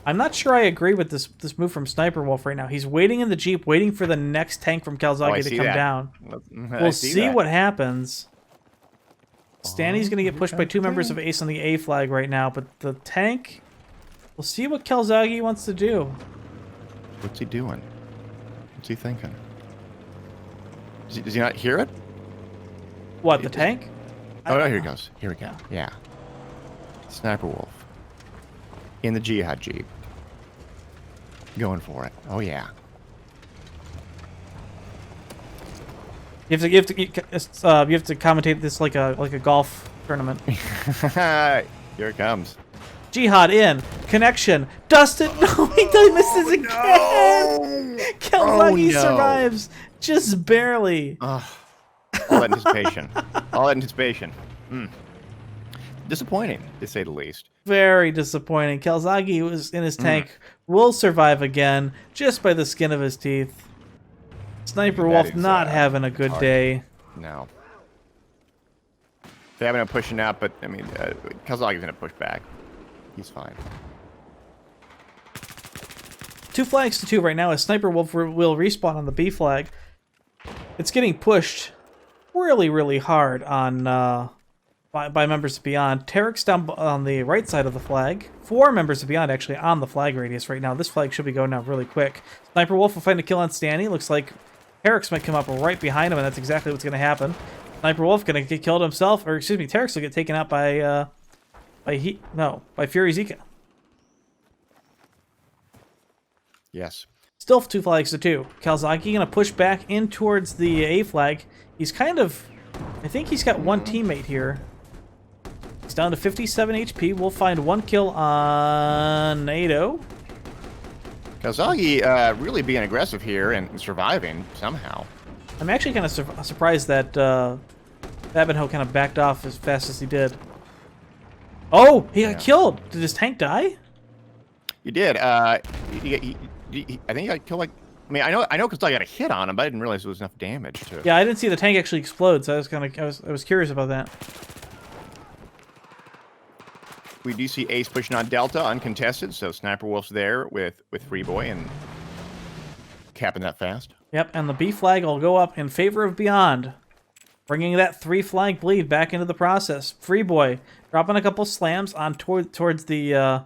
I'm not sure I agree with this move from Sniper Wolf right now. He's waiting in the Jeep, waiting for the next tank from Kalzagi to come down. We'll see what happens. Stanny's going to get pushed by 2 members of Ace on the A flag right now, but the tank... We'll see what Kalzagi wants to do. What's he doing? What's he thinking? Does he not hear it? What, the tank? Oh, no, here it goes. Here we go. Yeah. Sniper Wolf. In the Jihad Jeep. Going for it. Oh, yeah. You have to commentate this like a golf tournament. Here it comes. Jihad in connection. Dustin, no, he misses again. No! Kalzagi survives just barely. All anticipation. All anticipation. Disappointing, to say the least. Very disappointing. Kalzagi was in his tank. Will survive again just by the skin of his teeth. Sniper Wolf not having a good day. No. They haven't been pushing out, but I mean, Kalzagi's gonna push back. He's fine. 2 flags to 2 right now as Sniper Wolf will respawn on the B flag. It's getting pushed really hard on by members of Beyond. Terex down on the right side of the flag. 4 members of Beyond actually on the flag radius right now. This flag should be going down really quick. Sniper Wolf will find a kill on Stanny. Looks like Terex might come up right behind him, and that's exactly what's going to happen. Sniper Wolf going to get killed himself, or excuse me, Terex will get taken out by Fury Zika. Yes. Still 2 flags to 2. Kalzagi going to push back in towards the A flag. He's kind of... I think he's got 1 teammate here. He's down to 57 HP. We'll find 1 kill on Ado. Kalzagi really being aggressive here and surviving somehow. I'm actually kind of surprised that Babinho kind of backed off as fast as he did. Oh, he got killed. Did his tank die? He did. I think he got killed like... I mean, I know Kalzagi got a hit on him, but I didn't realize there was enough damage to... Yeah, I didn't see the tank actually explode, so I was curious about that. We do see Ace pushing on Delta, uncontested, so Sniper Wolf's there with Freeboy and capping that fast. Yep, and the B flag will go up in favor of Beyond, bringing that 3 flag bleed back into the process. Freeboy dropping a couple slams on towards the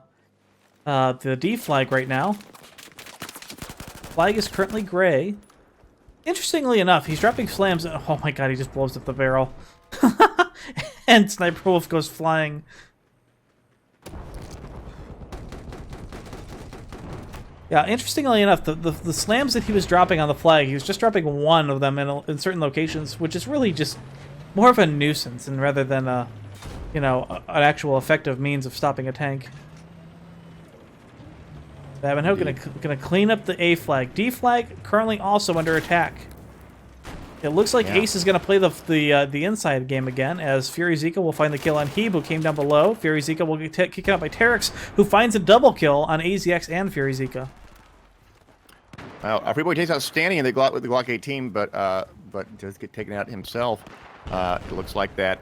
D flag right now. Flag is currently gray. Interestingly enough, he's dropping slams. Oh my god, he just blows up the barrel. And Sniper Wolf goes flying. Yeah, interestingly enough, the slams that he was dropping on the flag, he was just dropping 1 of them in certain locations, which is really just more of a nuisance, and rather than an actual effective means of stopping a tank. Babinho gonna clean up the A flag. D flag currently also under attack. It looks like Ace is gonna play the inside game again, as Fury Zika will find the kill on Heeb, who came down below. Fury Zika will get kicked out by Terex, who finds a double kill on AZX and Fury Zika. Well, Freeboy takes out Stanny in the Glock 18, but does get taken out himself. It looks like that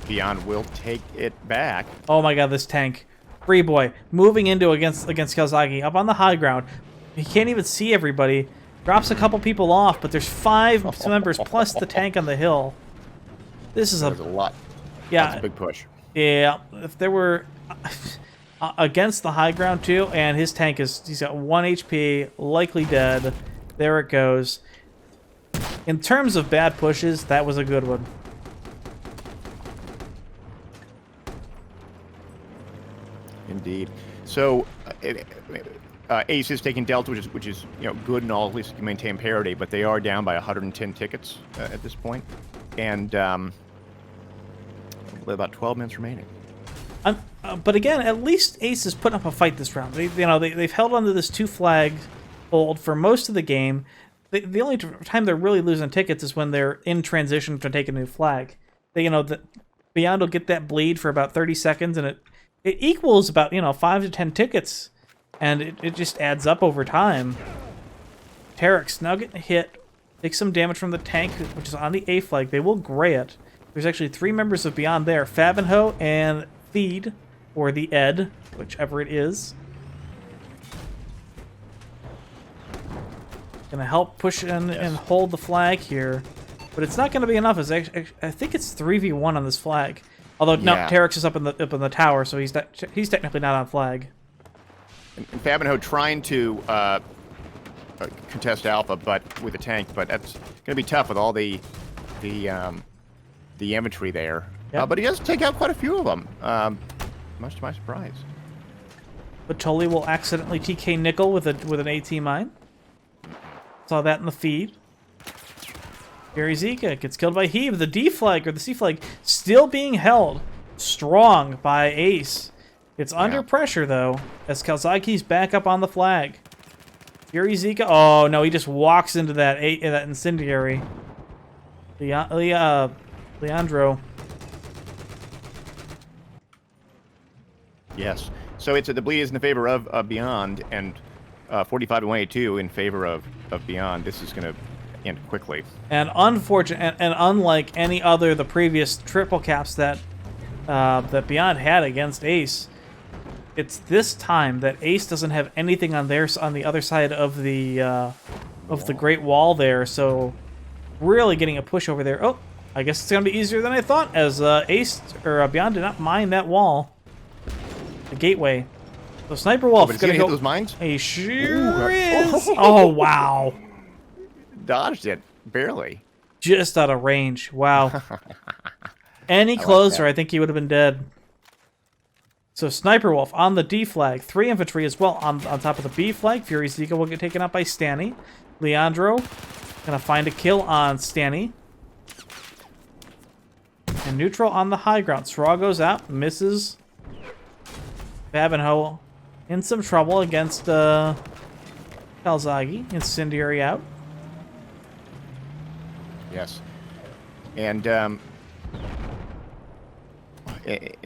Beyond will take it back. Oh my god, this tank. Freeboy moving into against Kalzagi up on the high ground. He can't even see everybody. Drops a couple people off, but there's 5 members plus the tank on the hill. This is a lot. Yeah, that's a big push. Yeah, if there were against the high ground too, and his tank he's got 1 HP, likely dead. There it goes. In terms of bad pushes, that was a good one. Indeed. So Ace is taking Delta, which is good and all. At least you can maintain parity, but they are down by 110 tickets at this point, and about 12 minutes remaining. But again, at least Ace is putting up a fight this round. They've held onto this 2 flag hold for most of the game. the only time they're really losing tickets is when they're in transition to take a new flag. The Beyond will get that bleed for about 30 seconds, and it equals about 5 to 10 tickets, and it just adds up over time. Terex now getting hit, takes some damage from the tank, which is on the A flag. They will gray it. There's actually 3 members of Beyond there: Fabenho and Feed, or the Ed, whichever it is. Gonna help push in and hold the flag here, but it's not gonna be enough. I think it's 3v1 on this flag. Although no, Terex is up in the tower, so he's technically not on flag. And Fabenho trying to contest Alpha, but with a tank, but that's gonna be tough with all the infantry there. But he does take out quite a few of them, much to my surprise. But Tully will accidentally TK Nickel with an AT mine. Saw that in the feed. Gary Zika gets killed by Heave. The D flag, or the C flag, still being held strong by Ace. It's under pressure, though, as Kalzaki's back up on the flag. Gary Zika, oh no, he just walks into that incendiary. Leandro. Yes. So the bleed is in the favor of Beyond, and 45 to 182 in favor of Beyond. This is going to end quickly. And unfortunate, and unlike any other the previous triple caps that Beyond had against Ace, it's this time that Ace doesn't have anything on the other side of the Great Wall there. So really getting a push over there. Oh, I guess it's going to be easier than I thought, as Beyond did not mine that wall, the gateway. So Sniper Wolf is gonna hit those mines. He sure is. Oh wow! Dodged it barely. Just out of range. Wow. Any closer, I think he would have been dead. So Sniper Wolf on the D flag, 3 infantry as well on top of the B flag. Fury Zika will get taken out by Stanny. Leandro gonna find a kill on Stanny. And neutral on the high ground. Straw goes out, misses. Fabenho in some trouble against Kalzagi. Incendiary out. Yes. And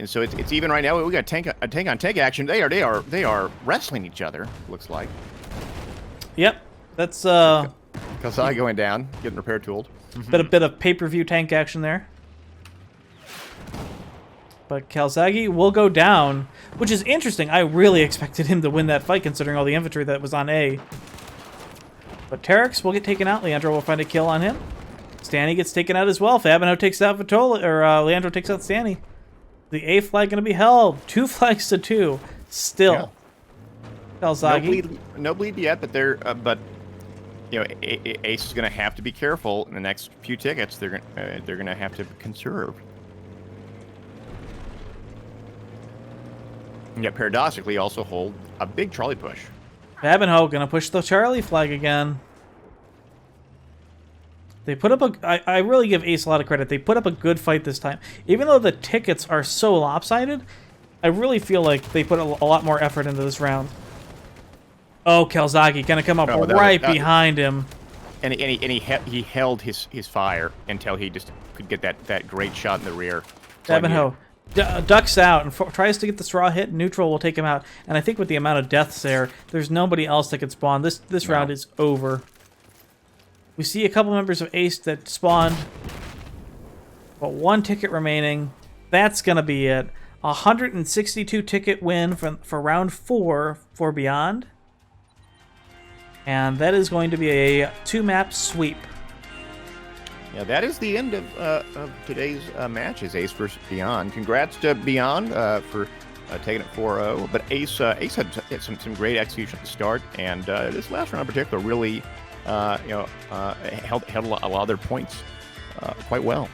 so it's even right now. We got a tank on tank action. They are wrestling each other, looks like. Yep. That's Kalzagi going down, getting repair tooled. Bit of pay-per-view tank action there. But Kalzagi will go down, which is interesting. I really expected him to win that fight, considering all the infantry that was on A. But Terex will get taken out. Leandro will find a kill on him. Stanny gets taken out as well. Fabenho takes out Leandro takes out Stanny. The A flag going to be held. 2 flags to 2. Still. Yeah. Kalzagi. No bleed yet, but Ace is going to have to be careful in the next few tickets. They're going to have to conserve. And yet, paradoxically, also hold a big Charlie push. Fabenho gonna push the Charlie flag again. They put up I really give Ace a lot of credit. They put up a good fight this time. Even though the tickets are so lopsided, I really feel like they put a lot more effort into this round. Oh, Kalzagi gonna come up behind him. And he held his fire until he just could get that great shot in the rear. Fabenho ducks out and tries to get the straw hit. Neutral will take him out. And I think with the amount of deaths there's nobody else that can spawn. This round is over. We see a couple members of Ace that spawned, but 1 ticket remaining. That's going to be it. 162 ticket win for round 4 for Beyond. And that is going to be a 2-map sweep. Yeah, that is the end of today's matches, Ace versus Beyond. Congrats to Beyond for taking it 4-0. But Ace had some great execution at the start, and this last round in particular really held a lot of their points quite well.